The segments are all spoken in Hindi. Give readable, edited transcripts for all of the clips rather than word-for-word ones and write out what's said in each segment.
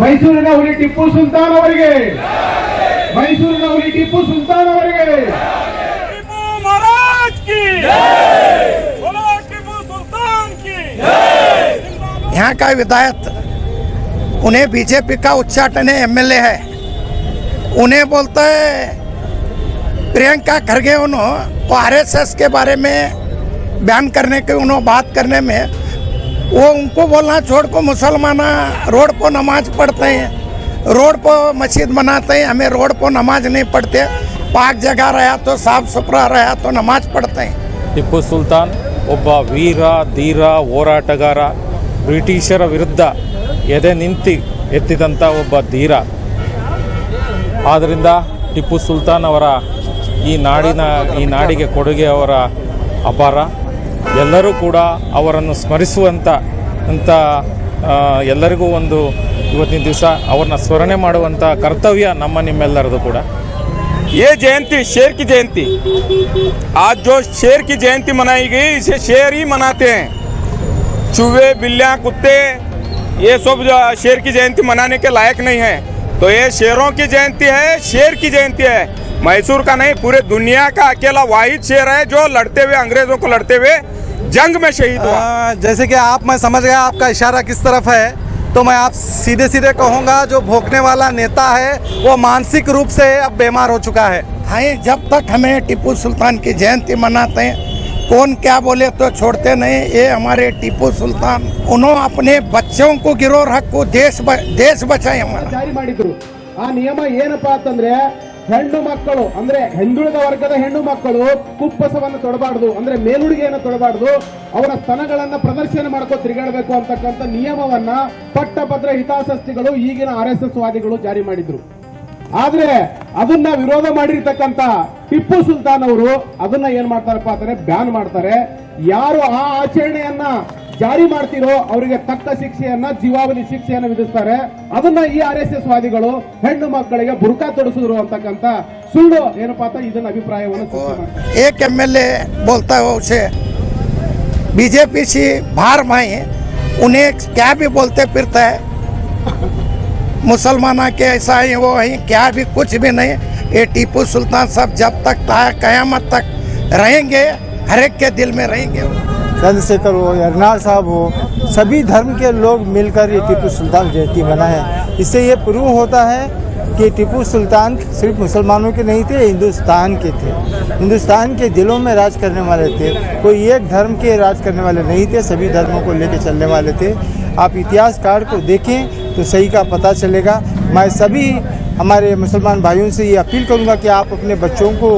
ಮೈಸೂರಿನ ಹುಲಿ ಟಿಪ್ಪು ಸುಲ್ತಾನ್ ಅವರಿಗೆ, ಮೈಸೂರಿನ ಹುಲಿ ಟಿಪ್ಪು ಸುಲ್ತಾನ್ ಅವರಿಗೆ, ಟಿಪ್ಪು महाराज की जय, बोलो टिಪ್ಪು सुल्तान की जय। यहाँ का विधायक उन्हें बीजेपी का उच्चाटन एमएलए है, उन्हें बोलता है प्रियंका खरगे उन्होंने वो आरएसएस के बारे में बयान करने के उन्होंने बात करने में वो उनको बोलना छोड़ को मुसलमान रोड पर नमाज पढ़ते हैं, रोड पर मस्जिद बनाते हैं, हमें रोड पर नमाज नहीं पढ़ते, पाक जगह रहा तो साफ सुथरा रहा तो नमाज पढ़ते हैं। ಟಿಪ್ಪು ಸುಲ್ತಾನ್ ಒಬ್ಬ ವೀರ ಧೀರ ಹೋರಾಟಗಾರ, ಬ್ರಿಟಿಷರ ವಿರುದ್ಧ ಎದೆ ನಿಂತು ಎತ್ತಿದಂಥ ಒಬ್ಬ ಧೀರ. ಆದ್ದರಿಂದ ಟಿಪ್ಪು ಸುಲ್ತಾನ್ ಅವರ ಈ ನಾಡಿಗೆ ಕೊಡುಗೆ ಅವರ ಅಪಾರ. ಎಲ್ಲರೂ ಕೂಡ ಅವರನ್ನು ಸ್ಮರಿಸುವಂಥ ಎಲ್ಲರಿಗೂ ಒಂದು ಇವತ್ತಿನ ದಿವಸ ಅವ್ರನ್ನ ಸ್ಮರಣೆ ಮಾಡುವಂಥ ಕರ್ತವ್ಯ ನಮ್ಮ ನಿಮ್ಮೆಲ್ಲರದು ಕೂಡ. ये जयंती शेर की जयंती, आज जो शेर की जयंती मनाई गई इसे शेर ही मनाते हैं। चूहे बिल्लियाँ कुत्ते ये सब जो शेर की जयंती मनाने के लायक नहीं है, तो ये शेरों की जयंती है, शेर की जयंती है। मैसूर का नहीं पूरे दुनिया का अकेला वाहिद शेर है जो लड़ते हुए अंग्रेजों को लड़ते हुए जंग में शहीद हुआ। जैसे कि मैं समझ गया आपका इशारा किस तरफ है, तो मैं आप सीधे सीधे कहूँगा जो भोंकने वाला नेता है वो मानसिक रूप से अब बीमार हो चुका है। हाँ, जब तक हमें टिप्पू सुल्तान की जयंती मनाते हैं, कौन क्या बोले तो छोड़ते नहीं। ये हमारे टिप्पू सुल्तान उन्होंने अपने बच्चों को गिरोह रखो, देश बचाए हमारा ಜಾರಿ ಮಾಡಿದ್ರು। ಆ ನಿಯಮ ಏನಪ್ಪಾ ಅಂತಂದ್ರೆ ಹೆಣ್ಣು ಮಕ್ಕಳು ಅಂದ್ರೆ ಹಿಂದುಳಿದ ವರ್ಗದ ಹೆಣ್ಣು ಮಕ್ಕಳು ಕುಪ್ಪಸವನ್ನು ತೊಡಬಾರ್ದು, ಅಂದ್ರೆ ಮೇಲುಡುಗೆಯನ್ನು ತೊಡಬಾರ್ದು, ಅವರ ಸ್ತನಗಳನ್ನ ಪ್ರದರ್ಶನ ಮಾಡ್ಕೋ ತಿರುಗಾಡಬೇಕು ಅಂತಕ್ಕಂಥ ನಿಯಮವನ್ನ ಪಟ್ಟಭದ್ರ ಹಿತಾಸಕ್ತಿಗಳು ಈಗಿನ RSS ವಾದಿಗಳು ಜಾರಿ ಮಾಡಿದ್ರು. ಆದ್ರೆ ಅದನ್ನ ವಿರೋಧ ಮಾಡಿರ್ತಕ್ಕಂಥ ಟಿಪ್ಪು ಸುಲ್ತಾನ್ ಅವರು ಅದನ್ನ ಏನ್ ಮಾಡ್ತಾರಪ್ಪ ಅಂದ್ರೆ ಬ್ಯಾನ್ ಮಾಡ್ತಾರೆ. ಯಾರು ಆ ಆಚರಣೆಯನ್ನ ಜಾರಿ ಮಾಡ್ತಿರೋ ಅವರಿಗೆ ತಕ್ಕ ಶಿಕ್ಷೆಯನ್ನ, ಜೀವಾವಧಿ ಶಿಕ್ಷೆಯನ್ನ ವಿಧಿಸ್ತಾರೆ. ಅದನ್ನ ಈ RSS ವಾದಿಗಳು ಹೆಣ್ಣು ಮಕ್ಕಳಿಗೆ ಬುರ್ಕಾ ತೊಡಿಸಿದ್ರು ಅಂತಕ್ಕಂಥ ಸುಳ್ಳು ಏನಪ್ಪಾ ಅಂತ ಇದನ್ನ ಅಭಿಪ್ರಾಯವನ್ನು ಸೃಷ್ಟಿ ಮಾಡ್ತಾರೆ. एक MLA बोलता है उसे बीजेपी से बाहर माए, उन्हें क्या भी बोलते फिरता है, मुसलमाना के ऐसा ही वो है क्या भी कुछ भी नहीं। ये टिप्पू सुल्तान सब जब तक कयामत तक रहेंगे, हर एक के दिल में रहेंगे। चंद्रशेखर हो, यरनाल साहब हो, सभी धर्म के लोग मिलकर ये टिप्पू सुल्तान जयंती मनाए। इससे ये प्रूव होता है कि टिप्पू सुल्तान सिर्फ मुसलमानों के नहीं थे, हिंदुस्तान के थे, हिंदुस्तान के दिलों में राज करने वाले थे। कोई एक धर्म के राज करने वाले नहीं थे, सभी धर्मों को लेकर चलने वाले थे। आप इतिहास कार्ड को देखें तो सही का पता चलेगा। मैं सभी हमारे मुसलमान भाइयों से ये अपील करूँगा कि आप अपने बच्चों को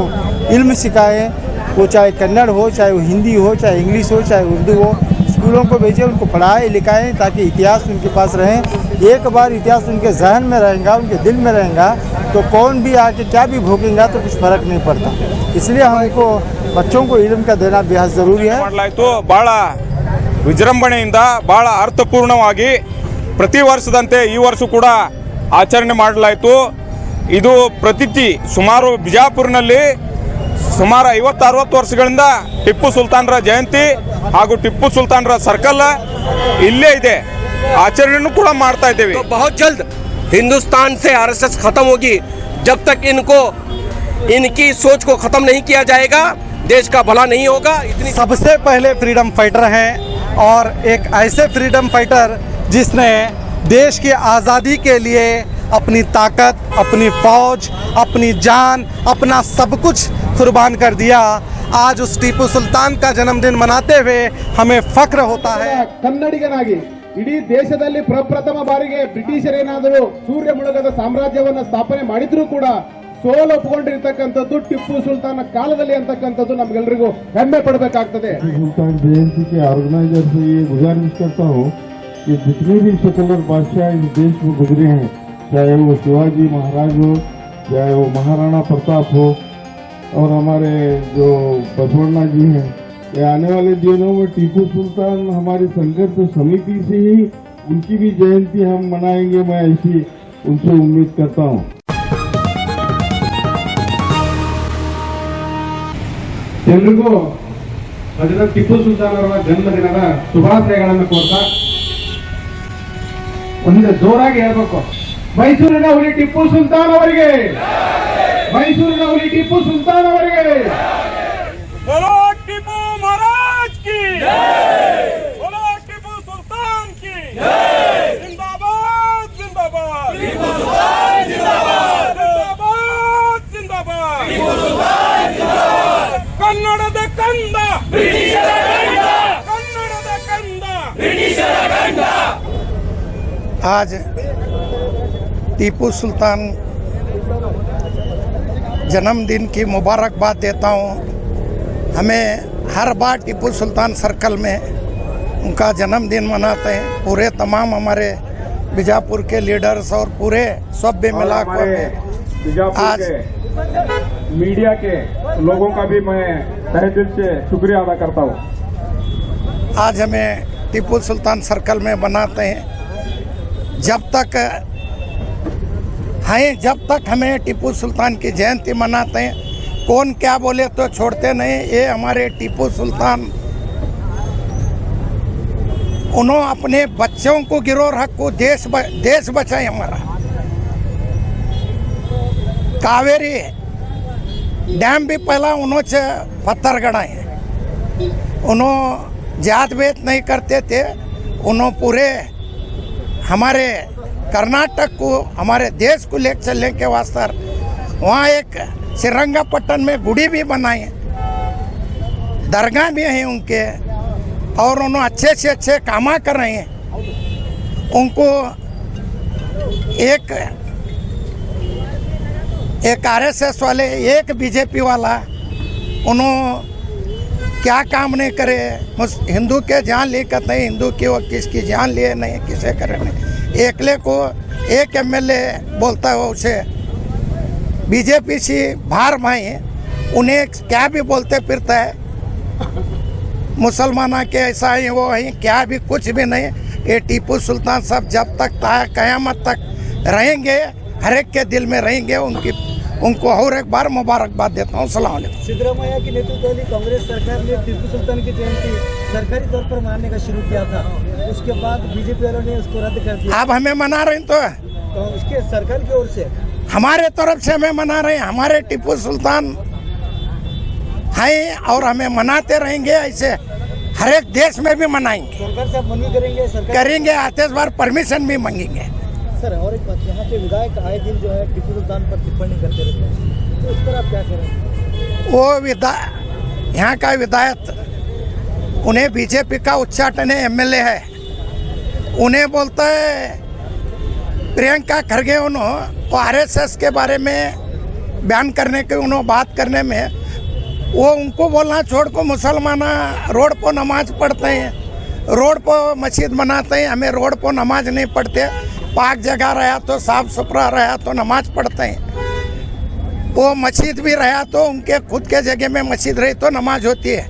इल्म सिखाएं, वो चाहे कन्नड़ हो, चाहे वो हिंदी हो, चाहे इंग्लिश हो, चाहे उर्दू हो, स्कूलों को भेजें, उनको पढ़ाएं लिखाएं ताकि इतिहास उनके पास रहें। एक बार इतिहास उनके जहन में रहेगा, उनके दिल में रहेगा, तो कौन भी आके क्या भी भोगेगा तो कुछ फर्क नहीं पड़ता। इसलिए हमको बच्चों को इल्म का देना बेहद ज़रूरी है। ಮಾಡಲಾಯಿತು ಬಹಳ ವಿಜೃಂಭಣೆಯಿಂದ ಬಹಳ ಅರ್ಥಪೂರ್ಣವಾಗಿ ಪ್ರತಿ ವರ್ಷದಂತೆ ಈ ವರ್ಷ ಕೂಡ ಆಚರಣೆ ಮಾಡಲಾಯಿತು. ಇದು ಪ್ರತಿಥಿ ಸುಮಾರು ಬಿಜಾಪುರನಲ್ಲಿ ಸುಮಾರು 50-60 ವರ್ಷಗಳಿಂದ ಟಿಪ್ಪು ಸುಲ್ತಾನರ ಜಯಂತಿ ಹಾಗೂ ಟಿಪ್ಪು ಸುಲ್ತಾನರ ಸರ್ಕಲ್ ಇಲ್ಲೇ ಇದೆ, ಆಚರಣೆಯನ್ನು ಕೂಡ ಮಾಡ್ತಾ ಇದ್ದೇವೆ. बहुत जल्द हिंदुस्तान से RSS खत्म होगी। जब तक इनकी सोच को खत्म नहीं किया जाएगा देश का भला नहीं होगा। सबसे पहले फ्रीडम फाइटर हैं और एक ऐसे फ्रीडम फाइटर जिसने देश की आज़ादी के लिए अपनी ताकत, अपनी फौज, अपनी जान, अपना सब कुछ कुर्बान कर दिया। आज उस टीपू सुल्तान का जन्मदिन मनाते हुए हमें फख्र होता है। ಕನ್ನಡಿಗನಾಗಿ ಇಡೀ ದೇಶದಲ್ಲಿ ಪ್ರಪ್ರಥಮ ಬಾರಿಗೆ ಬ್ರಿಟಿಷರೇನಾದರೂ ಸೂರ್ಯ ಮುಳುಗದ ಸಾಮ್ರಾಜ್ಯವನ್ನ ಸ್ಥಾಪನೆ ಮಾಡಿದ್ರು ಕೂಡ ಸೋಲು ಒಪ್ಪಿಕೊಂಡಿರ್ತಕ್ಕಂಥದ್ದು ಟಿಪ್ಪು ಸುಲ್ತಾನ್ ಕಾಲದಲ್ಲಿ ಅಂತಕ್ಕಂಥದ್ದು ನಮ್ಗೆಲ್ರಿಗೂ ಹೆಮ್ಮೆ ಪಡಬೇಕಾಗ್ತದೆ. सुल्तान जयंती के ऑर्गेनाइजर से ये गुजारिश करता हूँ कि जितने भी सेकुलर बादशाह इस देश में गुजरे हैं, चाहे वो शिवाजी महाराज हो, चाहे वो महाराणा प्रताप हो, और हमारे जो बसवण्णा जी हैं, ये आने वाले दिनों में टीपू सुल्तान हमारी संघर्ष समिति से ही उनकी भी जयंती हम मनाएंगे। मैं ऐसी उनसे उम्मीद करता हूँ। ಎಲ್ರಿಗೂ ಹಜರತ್ ಟಿಪ್ಪು ಸುಲ್ತಾನ್ ಅವರ ಜನ್ಮದಿನದ ಶುಭಾಶಯಗಳನ್ನು ಕೋರ್ತಾ ಒಂದು ಜೋರಾಗಿ ಹೇಳ್ಬೇಕು. ಮೈಸೂರಿನ ಹುಲಿ ಟಿಪ್ಪು ಸುಲ್ತಾನ್ ಅವರಿಗೆ, ಮೈಸೂರಿನ ಹುಲಿ ಟಿಪ್ಪು ಸುಲ್ತಾನ್ ಅವರಿಗೆ. बोलो टीपू महाराज की बोलो टीपू सुल्तान की जिंदाबाद जिंदाबाद जिंदाबाद जिंदाबाद कन्नड़ದ ಕಂದ ಬ್ರಿಟಿಷರ ಗಂಡ, ಕನ್ನಡದ ಕಂದ ಬ್ರಿಟಿಷರ ಗಂಡ. आज टीपू सुल्तान जन्मदिन की मुबारकबाद देता हूँ। हमें हर बार टीपू सुल्तान सर्कल में उनका जन्मदिन मनाते हैं। पूरे तमाम हमारे बीजापुर के लीडर्स और पूरे सभ्य मिलाकर आज मीडिया के लोगों का भी मैं तहे दिल से शुक्रिया अदा करता हूँ। आज हमें टीपू सुल्तान सर्कल में बनाते हैं। जब तक हमें टीपू सुल्तान की जयंती मनाते हैं, कौन क्या बोले तो छोड़ते नहीं। ये हमारे टीपू सुल्तान, उन्होंने अपने बच्चों को गिरोह रखो, देश बचाए हमारा। कावेरी डैम भी पहला उन्होंने पत्थर गड़ाए। उन्होंने जात भेद नहीं करते थे। उन्होंने पूरे हमारे कर्नाटक को, हमारे देश को ले चलने के वास्ते वहाँ एक श्रीरंगपट्टन में गुड़ी भी बनाई, दरगाह भी हैं उनके, और उन्होंने अच्छे से अच्छे काम कर रहे हैं। उनको एक आरएसएस वाले, एक बीजेपी वाला, उन्होंने क्या काम नहीं करे। हिंदू के जान लिए कहते हैं, हिंदू की वो किसकी जान लिए नहीं, किसे करे नहीं। एकले को एक एमएलए बोलता है, उसे बीजेपी से बाहर भाई उन्हें क्या भी बोलते फिरता है। मुसलमाना के ऐसा ही वो है, क्या भी कुछ भी नहीं। ये टीपू सुल्तान साहब जब तक क़यामत तक रहेंगे, हर एक के दिल में रहेंगे। उनको और एक बार मुबारकबाद देता हूँ। अस्सलाम वालेकुम। सिद्धरामैया की नेतृत्व वाली कांग्रेस सरकार ने टीपू सुल्तान की जयंती सरकारी तौर पर मनाने का शुरू किया था। उसके बाद बीजेपी वालों ने उसको रद्द कर दिया। अब हमें मना रहे हैं तो उसके सरकार की ओर से हमारे तरफ से हमें मना रहे हैं। हमारे टीपू सुल्तान हैं और हमें मनाते रहेंगे। ऐसे हर एक देश में भी मनाएंगे, सरकार से मनवी करेंगे, सरकार करेंगे। आते बार परमिशन भी मांगेंगे। सर और एक बात, यहाँ के विधायक आए दिन जो है टीपू सुल्तान पर टिप्पणी करते रहते हैं, तो इस पर आप क्या करेंगे? वो यहाँ का विधायक, उन्हें बीजेपी का उच्चाटन एमएलए है, उन्हें बोलता है प्रियंका खरगे, उन्होंने वो आरएसएस के बारे में बयान करने के, उन्होंने बात करने में वो उनको बोलना छोड़ को मुसलमान रोड पर नमाज पढ़ते हैं, रोड पर मस्जिद बनाते हैं। हमें रोड पर नमाज नहीं पढ़ते, पाक जगह रहा तो साफ सुथरा रहा तो नमाज पढ़ते हैं। वो मस्जिद भी रहा तो उनके खुद के जगह में मस्जिद रही तो नमाज होती है।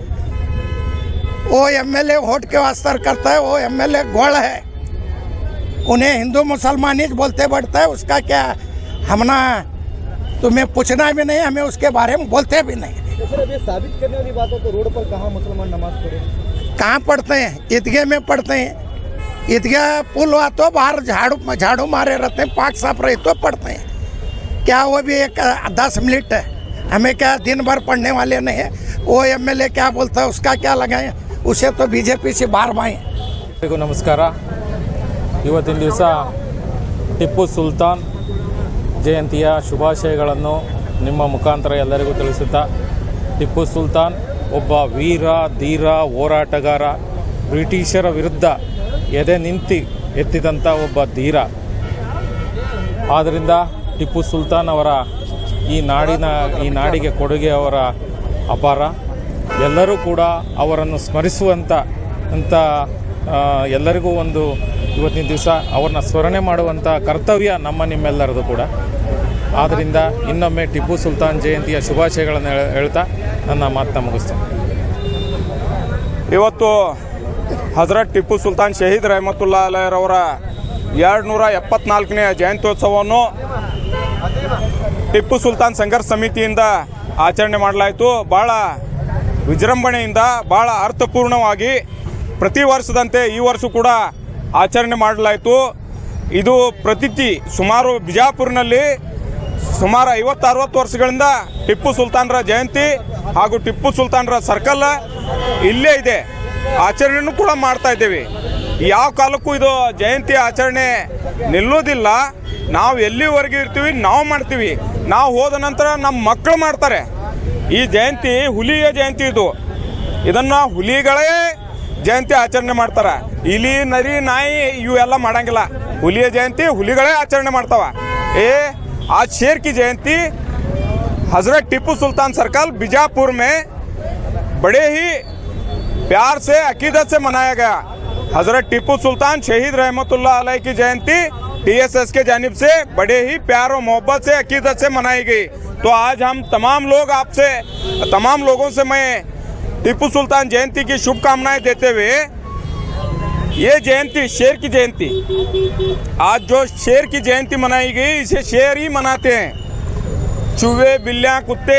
वो एमएलए वोट के वास्ते करता है, वो एमएलए गोड़ है, उन्हें हिंदू मुसलमान ही बोलते बढ़ता है। उसका क्या हमना तुम्हें पूछना भी नहीं, हमें उसके बारे में बोलते भी नहीं। तो सर अब ये साबित करने वाली बात हो तो रोड पर कहाँ मुसलमान नमाज पढ़े? कहाँ पढ़ते हैं? ईदगाह में पढ़ते हैं। ईदगाह पुल हुआ तो बाहर झाड़ू मारे रहते हैं, पाक साफ रहे तो पढ़ते हैं। क्या वो भी एक 10 मिनट है, हमें क्या दिन भर पढ़ने वाले नहीं है। वो एमएलए क्या बोलता है उसका क्या लगाएं, उसे तो बीजेपी से बाहर भाएं। ನಮಸ್ಕಾರ. ಇವತ್ತಿನ ದಿವಸ ಟಿಪ್ಪು ಸುಲ್ತಾನ್ ಜಯಂತಿಯ ಶುಭಾಶಯಗಳನ್ನು ನಿಮ್ಮ ಮುಖಾಂತರ ಎಲ್ಲರಿಗೂ ತಿಳಿಸುತ್ತಾ, ಟಿಪ್ಪು ಸುಲ್ತಾನ್ ಒಬ್ಬ ವೀರ ಧೀರ ಹೋರಾಟಗಾರ, ಬ್ರಿಟಿಷರ ವಿರುದ್ಧ ಎದೆ ನಿಂತು ಎತ್ತಿದಂಥ ಒಬ್ಬ ಧೀರ. ಆದ್ದರಿಂದ ಟಿಪ್ಪು ಸುಲ್ತಾನ್ ಅವರ ಈ ನಾಡಿಗೆ ಕೊಡುಗೆ ಅವರ ಅಪಾರ. ಎಲ್ಲರೂ ಕೂಡ ಅವರನ್ನು ಸ್ಮರಿಸುವಂಥ ಎಲ್ಲರಿಗೂ ಒಂದು ಇವತ್ತಿನ ದಿವಸ ಅವ್ರನ್ನ ಸ್ಮರಣೆ ಮಾಡುವಂಥ ಕರ್ತವ್ಯ ನಿಮ್ಮೆಲ್ಲರದು ಕೂಡ. ಆದ್ದರಿಂದ ಇನ್ನೊಮ್ಮೆ ಟಿಪ್ಪು ಸುಲ್ತಾನ್ ಜಯಂತಿಯ ಶುಭಾಶಯಗಳನ್ನು ಹೇಳ್ತಾ ನನ್ನ ಮಾತನ್ನ ಮುಗಿಸ್ತೇನೆ. ಇವತ್ತು ಹಜರತ್ ಟಿಪ್ಪು ಸುಲ್ತಾನ್ ಶಹೀದ್ ರಹಮತುಲ್ಲಾ ಅಲೈರವರ 274ನೇ ಜಯಂತ್ಯೋತ್ಸವವನ್ನು ಟಿಪ್ಪು ಸುಲ್ತಾನ್ ಸಂಘರ್ಷ ಸಮಿತಿಯಿಂದ ಆಚರಣೆ ಮಾಡಲಾಯಿತು. ಭಾಳ ವಿಜೃಂಭಣೆಯಿಂದ, ಭಾಳ ಅರ್ಥಪೂರ್ಣವಾಗಿ ಪ್ರತಿ ವರ್ಷದಂತೆ ಈ ವರ್ಷ ಕೂಡ ಆಚರಣೆ ಮಾಡಲಾಯಿತು. ಇದು ಪ್ರತೀತಿ ಸುಮಾರು ಬಿಜಾಪುರ್ನಲ್ಲಿ ಸುಮಾರು 50-60 ವರ್ಷಗಳಿಂದ ಟಿಪ್ಪು ಸುಲ್ತಾನರ ಜಯಂತಿ ಹಾಗೂ ಟಿಪ್ಪು ಸುಲ್ತಾನರ ಸರ್ಕಲ್ ಇಲ್ಲೇ ಇದೆ, ಆಚರಣೆನೂ ಕೂಡ ಮಾಡ್ತಾ ಇದ್ದೇವೆ. ಯಾವ ಕಾಲಕ್ಕೂ ಇದು ಜಯಂತಿ ಆಚರಣೆ ನಿಲ್ಲೋದಿಲ್ಲ. ನಾವು ಎಲ್ಲಿವರೆಗೂ ಇರ್ತೀವಿ ನಾವು ಮಾಡ್ತೀವಿ, ನಾವು ಹೋದ ನಂತರ ನಮ್ಮ ಮಕ್ಕಳು ಮಾಡ್ತಾರೆ. ಈ ಜಯಂತಿ ಹುಲಿಯ ಜಯಂತಿ ಇದನ್ನು ಹುಲಿಗಳೇ ಜಯಂತಿ ಆಚರಣೆ ಮಾಡ್ತಾರೆ. ಇಲಿ ನರಿ ನಾಯಿ ಇವೆಲ್ಲ ಮಾಡಂಗಿಲ್ಲ. ಹುಲಿಯ ಜಯಂತಿ ಹುಲಿಗಳೇ ಆಚರಣೆ ಮಾಡ್ತಾವ. आज शेर की जयंती हजरत टिप्पू सुल्तान सर्कल बीजापुर में बड़े ही प्यार से अकीदत से मनाया गया. हजरत टिप्पू सुल्तान शहीद रहमतुल्लाह अलैह की जयंती TSS के जानिब से बड़े ही प्यार और मोहब्बत से अकीदत से मनाई गई. तो आज हम तमाम लोगों से मैं टिप्पू सुल्तान जयंती की शुभकामनाएं देते हुए, ये जयंती शेर की जयंती, आज जो शेर की जयंती मनाई गई इसे शेर ही मनाते हैं. चूहे बिल्लियाँ कुत्ते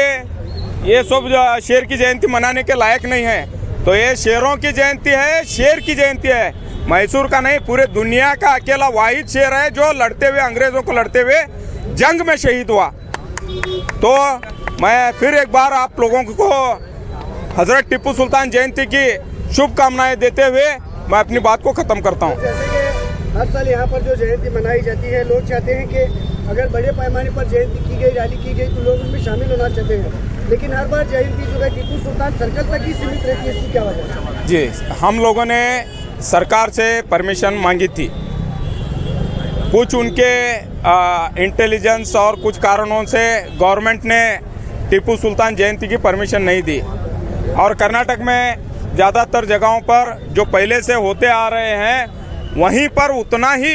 ये सब शेर की जयंती मनाने के लायक नहीं है. तो ये शेरों की जयंती है, शेर की जयंती है. मैसूर का नहीं, पूरे दुनिया का अकेला वाहिद शेर है जो लड़ते हुए अंग्रेज़ों को लड़ते हुए जंग में शहीद हुआ. तो मैं फिर एक बार आप लोगों को हजरत टिप्पू सुल्तान जयंती की शुभकामनाएं देते हुए मैं अपनी बात को ख़त्म करता हूँ. जैसे कि हर साल यहाँ पर जो जयंती मनाई जाती है, लोग चाहते हैं कि अगर बड़े पैमाने पर जयंती की गई, रैली की गई, तो लोग उसमें शामिल होना चाहते हैं, लेकिन हर बार जयंती जो है टिप्पू सुल्तान सर्कल तक ही सीमित रहती है. इसकी क्या वजह है? जी, हम लोगों ने सरकार से परमिशन मांगी थी. कुछ उनके इंटेलिजेंस और कुछ कारणों से गवर्नमेंट ने टिप्पू सुल्तान जयंती की परमिशन नहीं दी. और कर्नाटक में ज़्यादातर जगहों पर जो पहले से होते आ रहे हैं वहीं पर उतना ही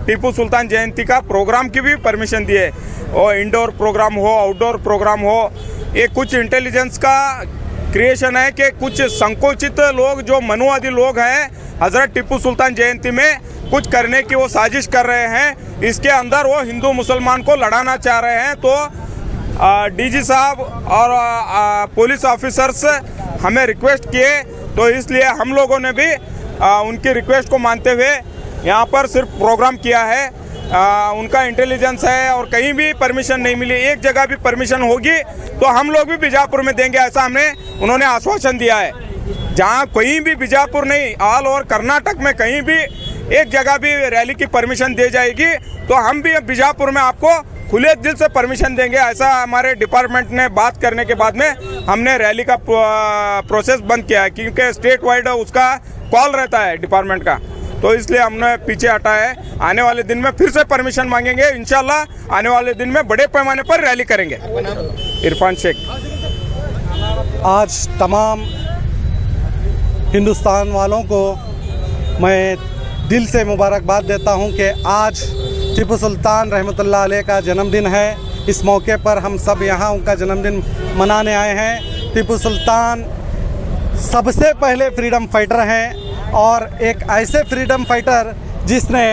टिप्पू सुल्तान जयंती का प्रोग्राम की भी परमिशन दी है. और इंडोर प्रोग्राम हो, आउटडोर प्रोग्राम हो, ये कुछ इंटेलिजेंस का क्रिएशन है कि कुछ संकोचित लोग जो मनुवादी लोग हैं हज़रत टिप्पू सुल्तान जयंती में कुछ करने की वो साजिश कर रहे हैं. इसके अंदर वो हिंदू मुसलमान को लड़ाना चाह रहे हैं. तो DG साहब और पुलिस ऑफिसर्स हमें रिक्वेस्ट किए, तो इसलिए हम लोगों ने भी उनकी रिक्वेस्ट को मानते हुए यहाँ पर सिर्फ प्रोग्राम किया है. उनका इंटेलिजेंस है और कहीं भी परमिशन नहीं मिली. एक जगह भी परमिशन होगी तो हम लोग भी बीजापुर में देंगे, ऐसा उन्होंने आश्वासन दिया है. जहाँ कहीं भी बीजापुर नहीं, ऑल ओवर कर्नाटक में कहीं भी एक जगह भी रैली की परमिशन दी जाएगी तो हम भी बीजापुर में आपको खुले दिल से परमिशन देंगे. ऐसा हमारे डिपार्टमेंट ने बात करने के बाद में हमने रैली का प्रोसेस बंद किया है, क्योंकि स्टेट वाइड उसका कॉल रहता है डिपार्टमेंट का. तो इसलिए हमने पीछे हटा है. आने वाले दिन में फिर से परमिशन मांगेंगे. इंशाल्लाह आने वाले दिन में बड़े पैमाने पर रैली करेंगे. इरफान शेख. आज तमाम हिंदुस्तान वालों को मैं दिल से मुबारकबाद देता हूं कि आज टिप्पू सुल्तान रहमतुल्लाह अलैह का जन्मदिन है. इस मौके पर हम सब यहाँ उनका जन्मदिन मनाने आए हैं. टिप्पू सुल्तान सबसे पहले फ्रीडम फाइटर हैं और एक ऐसे फ्रीडम फाइटर जिसने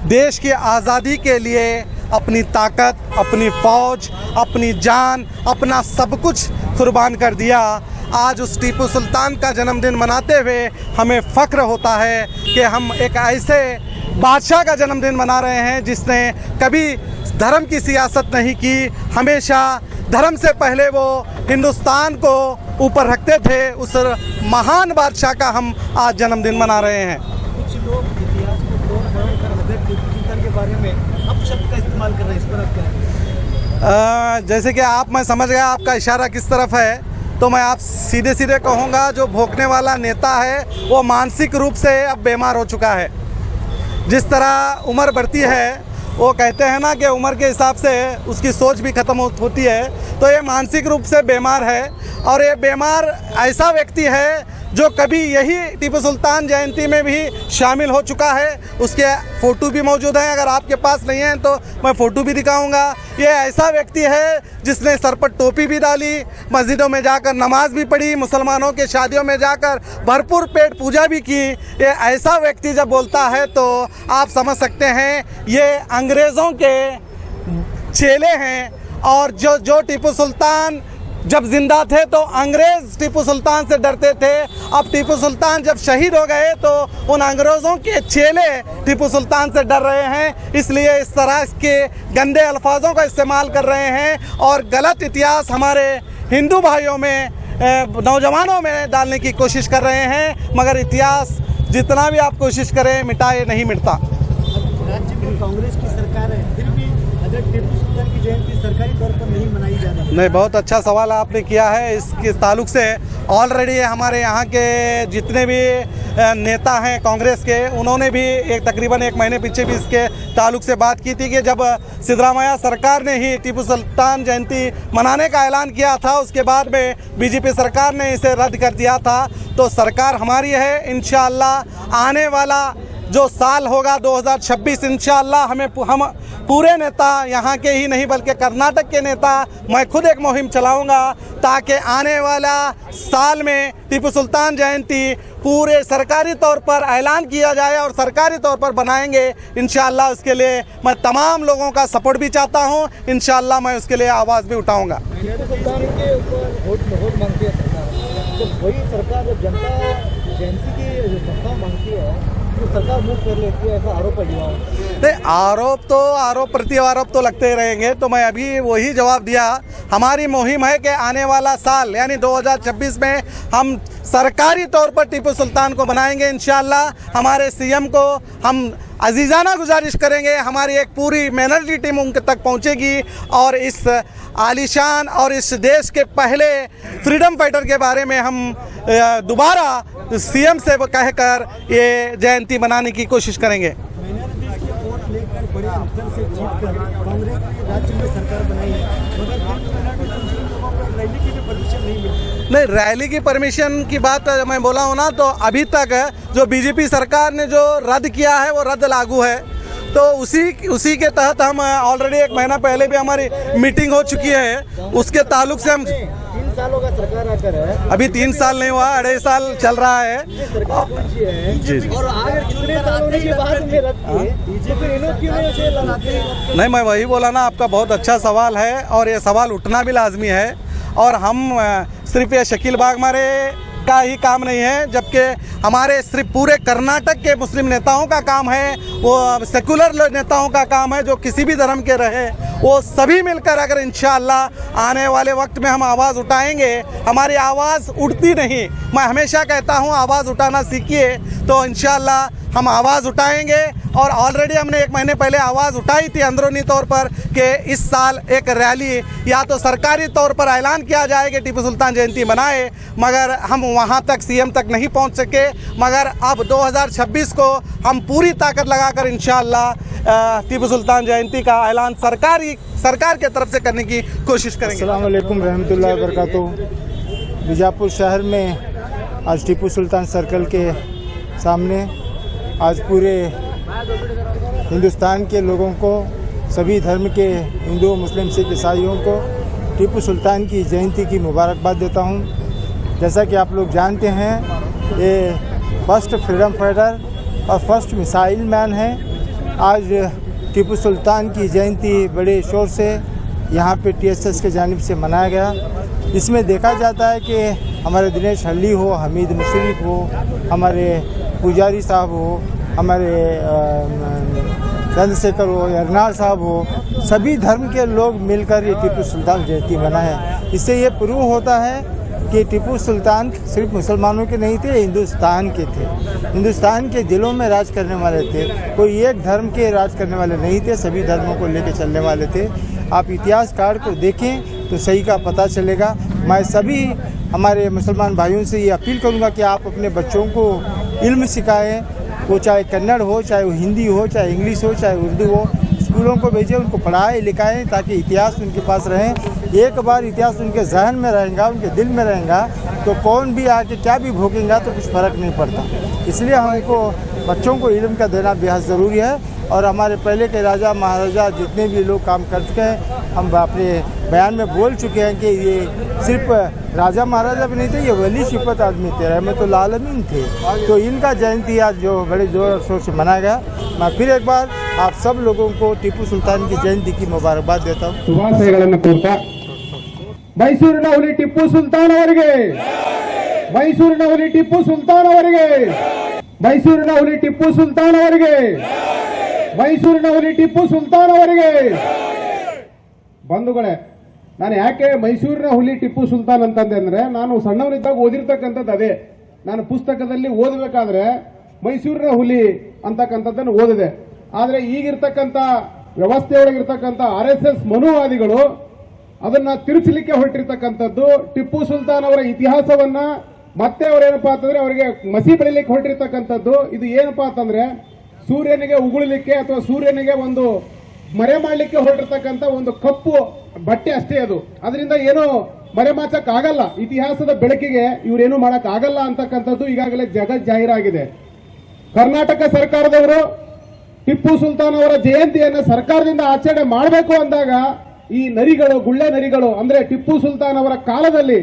देश की आज़ादी के लिए अपनी ताकत, अपनी फ़ौज, अपनी जान, अपना सब कुछ कुर्बान कर दिया. आज उस टिप्पू सुल्तान का जन्मदिन मनाते हुए हमें फ़ख्र होता है कि हम एक ऐसे बादशाह का जन्मदिन मना रहे हैं जिसने कभी धर्म की सियासत नहीं की. हमेशा धर्म से पहले वो हिंदुस्तान को ऊपर रखते थे. उस महान बादशाह का हम आज जन्मदिन मना रहे हैं. कुछ लोग इतिहास को तोड़-मरोड़ कर हजरत टिप्पू सुल्तान के बारे में अपशब्द का इस्तेमाल कर रहे हैं. इस पर आप क्या है? जैसे कि मैं समझ गया आपका इशारा किस तरफ है, तो मैं आप सीधे सीधे कहूँगा जो भोंकने वाला नेता है वो मानसिक रूप से अब बीमार हो चुका है. जिस तरह उम्र बढ़ती है, वो कहते हैं ना कि उम्र के हिसाब से उसकी सोच भी ख़त्म होती है, तो ये मानसिक रूप से बीमार है. और ये बीमार ऐसा व्यक्ति है जो कभी यही टिप्पू सुल्तान जयंती में भी शामिल हो चुका है. उसके फ़ोटो भी मौजूद हैं, अगर आपके पास नहीं है तो मैं फ़ोटो भी दिखाऊंगा. ये ऐसा व्यक्ति है जिसने सर पर टोपी भी डाली, मस्जिदों में जाकर नमाज भी पढ़ी, मुसलमानों के शादियों में जाकर भरपूर पेट पूजा भी की. ये ऐसा व्यक्ति जब बोलता है तो आप समझ सकते हैं ये अंग्रेज़ों के चेले हैं. और जो टिप्पू सुल्तान जब जिंदा थे तो अंग्रेज टीपू सुल्तान से डरते थे। अब टीपू सुल्तान जब शहीद हो गए तो उन अंग्रेज़ों के चेले टीपू सुल्तान से डर रहे हैं, इसलिए इस तरह के गंदे अल्फाजों का इस्तेमाल कर रहे हैं और गलत इतिहास हमारे हिंदू भाइयों में, नौजवानों में डालने की कोशिश कर रहे हैं। मगर इतिहास जितना भी आप कोशिश करें मिटाए नहीं मिटता। राज्य में कांग्रेस की सरकार है, फिर भी अगर टीपू सुल्तान की जयंती सरकारी तौर पर नहीं मनाई जा रही। नहीं, बहुत अच्छा सवाल आपने किया है। इसके ताल्लुक से ऑलरेडी हमारे यहाँ के जितने भी नेता हैं कांग्रेस के, उन्होंने भी तकरीबन 1 महीने पीछे भी इसके ताल्लुक से बात की थी कि जब सिद्धरामैया सरकार ने ही टीपू सुल्तान जयंती मनाने का ऐलान किया था, उसके बाद में बीजेपी सरकार ने इसे रद्द कर दिया था। तो सरकार हमारी है, इंशाअल्लाह आने वाला जो साल होगा 2026, इंशाअल्लाह हम पूरे नेता, यहाँ के ही नहीं बल्कि कर्नाटक के नेता, मैं खुद एक मुहिम चलाऊंगा ताकि आने वाला साल में टीपू सुल्तान जयंती पूरे सरकारी तौर पर ऐलान किया जाए और सरकारी तौर पर बनाएंगे इंशाअल्लाह। उसके लिए मैं तमाम लोगों का सपोर्ट भी चाहता हूँ, इंशाअल्लाह मैं उसके लिए आवाज़ भी उठाऊँगा। टीपू सुल्तान के ऊपर वोट मांगती है सरकार, तो वही सरकार जब जनता जयंती की प्रस्ताव मांगती है तो सरकार मुँह कर लेती है, ऐसा आरोप है युवाओं। नहीं, आरोप प्रति आरोप तो लगते ही रहेंगे। तो मैं अभी वही जवाब दिया, हमारी मुहिम है कि आने वाला साल यानी 2026 में हम सरकारी तौर पर टीपू सुल्तान को बनाएंगे इंशाअल्लाह। हमारे सीएम को हम अजीज़ाना गुजारिश करेंगे, हमारी एक पूरी मेहनती टीम उनके तक पहुंचेगी और इस आलीशान और इस देश के पहले फ्रीडम फाइटर के बारे में हम दोबारा सीएम से कहकर ये जयंती मनाने की कोशिश करेंगे। बड़े अंतर से जीतकर कांग्रेस ने राज्य में सरकार बनाई है, मगर रैली की भी परमिशन नहीं मिली। नहीं, रैली की परमिशन की बात मैं बोला हूँ ना, तो अभी तक जो बीजेपी सरकार ने जो रद्द किया है वो रद्द लागू है। तो उसी के तहत हम ऑलरेडी 1 महीना पहले भी हमारी मीटिंग हो चुकी है, उसके ताल्लुक से हम 3 सालों का सरकार आकर है, अभी 3 साल नहीं हुआ, 2.5 साल चल रहा है। जी जी। और आगे कितने साल होने के बाद में रद्द किए, तो फिर इन्हों क्यों नहीं लगाते? नहीं, मैं वही बोला ना, आपका बहुत अच्छा सवाल है और ये सवाल उठना भी लाजमी है। और हम सिर्फ ये शकील बागमारे का ही काम नहीं है, जबकि हमारे सिर्फ पूरे कर्नाटक के मुस्लिम नेताओं का काम है, वो सेकुलर नेताओं का काम है, जो किसी भी धर्म के रहे, वो सभी मिलकर अगर इंशाअल्लाह आने वाले वक्त में हम आवाज़ उठाएंगे। हमारी आवाज़ उठती नहीं, मैं हमेशा कहता हूँ आवाज़ उठाना सीखिए, तो इंशाअल्लाह हम आवाज़ उठाएंगे। और ऑलरेडी हमने 1 महीने पहले आवाज़ उठाई थी अंदरूनी तौर पर कि इस साल एक रैली या तो सरकारी तौर पर ऐलान किया जाए कि टीपू सुल्तान जयंती मनाए, मगर हम वहाँ तक सीएम तक नहीं पहुँच सके। मगर अब 2026 को हम पूरी ताकत लगाकर इंशाअल्लाह टीपू सुल्तान जयंती का ऐलान सरकार के तरफ से करने की कोशिश करेंगे। अस्सलाम वालेकुम रहमतुल्लाहि व बरकातुहू। बीजापुर शहर में आज टीपू सुल्तान सर्कल के सामने आज पूरे हिंदुस्तान के लोगों को, सभी धर्म के हिंदू, मुस्लिम, सिख, ईसाइयों को टीपू सुल्तान की जयंती की मुबारकबाद देता हूं। जैसा कि आप लोग जानते हैं, ये फर्स्ट फ्रीडम फाइटर और फर्स्ट मिसाइल मैन है। आज टीपू सुल्तान की जयंती बड़े शोर से यहाँ पे टीएसएस के जानिब से मनाया गया। इसमें देखा जाता है कि हमारे दिनेश हल्ली हो, हमीद मुशर्रफ हो, हमारे पुजारी साहब हो, हमारे चंद्रशेखर हो, एरनाल साहब हो, सभी धर्म के लोग मिलकर ये टीपू सुल्तान जयंती मनाए। इससे ये प्रूव होता है कि टीपू सुल्तान सिर्फ मुसलमानों के नहीं थे, हिंदुस्तान के थे। हिंदुस्तान के दिलों में राज करने वाले थे, कोई एक धर्म के राज करने वाले नहीं थे, सभी धर्मों को लेकर चलने वाले थे। आप इतिहास कार्ड को देखें तो सही का पता चलेगा। मैं सभी हमारे मुसलमान भाइयों से ये अपील करूँगा कि आप अपने बच्चों को इल्म सिखाएँ, वो चाहे कन्नड़ हो, चाहे वो हिंदी हो, चाहे इंग्लिश हो, चाहे उर्दू हो, स्कूलों को भेजें, उनको पढ़ाएं लिखाएं ताकि इतिहास उनके पास रहे। एक बार इतिहास उनके जहन में रहेगा, उनके दिल में रहेगा, तो कौन भी आके क्या भी भोगेगा तो कुछ फ़र्क नहीं पड़ता। इसलिए हमको बच्चों को इल्म का देना बेहद ज़रूरी है। और हमारे पहले के राजा महाराजा जितने भी लोग काम कर चुके हैं, हम अपने बयान में बोल चुके हैं कि ये सिर्फ राजा महाराजा भी नहीं थे, ये वली सिफत आदमी थे, रहमतुल आलमीन थे। तो इनका जयंती आज जो बड़े जोर शोर से मनाया गया। मैं फिर एक बार आप सब लोगों को टीपू सुल्तान की जयंती की मुबारकबाद देता हूँ। ಶುಭಾಶಯಗಳನ್ನು ಕೋರ್ತಾ ಮೈಸೂರಿನ ಹುಲಿ ಟಿಪ್ಪು ಸುಲ್ತಾನ್ ಅವರಿಗೆ, ಮೈಸೂರಿನ ಹುಲಿ ಟಿಪ್ಪು ಸುಲ್ತಾನ್ ಅವರಿಗೆ, ಮೈಸೂರಿನ ಹುಲಿ ಟಿಪ್ಪು ಸುಲ್ತಾನ್ ಅವರಿಗೆ, ಮೈಸೂರಿನ ಹುಲಿ ಟಿಪ್ಪು ಸುಲ್ತಾನ್ ಅವರಿಗೆ. ಬಂಧುಗಳೇ, ನಾನು ಯಾಕೆ ಮೈಸೂರಿನ ಹುಲಿ ಟಿಪ್ಪು ಸುಲ್ತಾನ್ ಅಂತಂದೆ ಅಂದ್ರೆ, ನಾನು ಸಣ್ಣವನಿದ್ದಾಗ ಓದಿರ್ತಕ್ಕಂಥದ್ದು ಅದೇ. ನಾನು ಪುಸ್ತಕದಲ್ಲಿ ಓದಬೇಕಾದ್ರೆ ಮೈಸೂರಿನ ಹುಲಿ ಅಂತಕ್ಕಂಥದ್ದನ್ನು ಓದಿದೆ. ಆದರೆ ಈಗಿರ್ತಕ್ಕಂಥ ವ್ಯವಸ್ಥೆಯೊಳಗಿರ್ತಕ್ಕಂಥ RSS ಮನುವಾದಿಗಳು ಅದನ್ನ ತಿರುಚಲಿಕ್ಕೆ ಹೊರಟಿರ್ತಕ್ಕಂಥದ್ದು, ಟಿಪ್ಪು ಸುಲ್ತಾನ್ ಅವರ ಇತಿಹಾಸವನ್ನ ಮತ್ತೆ ಅವರೇನಪ್ಪಾ ಅಂತಂದ್ರೆ ಅವರಿಗೆ ಮಸಿ ಬೆಳಿಲಿಕ್ಕೆ ಹೊರಟಿರ್ತಕ್ಕಂಥದ್ದು. ಇದು ಏನಪ್ಪಾ ಅಂತಂದ್ರೆ ಸೂರ್ಯನಿಗೆ ಉಗುಳಲಿಕ್ಕೆ ಅಥವಾ ಸೂರ್ಯನಿಗೆ ಒಂದು ಮರೆ ಮಾಡಲಿಕ್ಕೆ ಹೊರಟಿರ್ತಕ್ಕಂಥ ಒಂದು ಕಪ್ಪು ಬಟ್ಟೆ ಅಷ್ಟೇ ಅದು. ಅದರಿಂದ ಏನು ಮರೆಮಾಚಕ್ ಆಗಲ್ಲ. ಇತಿಹಾಸದ ಬೆಳಕಿಗೆ ಇವರೇನು ಮಾಡಕ್ ಆಗಲ್ಲ ಅಂತಕ್ಕಂಥದ್ದು ಈಗಾಗಲೇ ಜಗತ್ ಜಾಹೀರಾಗಿದೆ. ಕರ್ನಾಟಕ ಸರ್ಕಾರದವರು ಟಿಪ್ಪು ಸುಲ್ತಾನ್ ಅವರ ಜಯಂತಿಯನ್ನು ಸರ್ಕಾರದಿಂದ ಆಚರಣೆ ಮಾಡಬೇಕು ಅಂದಾಗ ಈ ನರಿಗಳು, ಗುಳ್ಳೆ ನರಿಗಳು ಅಂದ್ರೆ ಟಿಪ್ಪು ಸುಲ್ತಾನ್ ಅವರ ಕಾಲದಲ್ಲಿ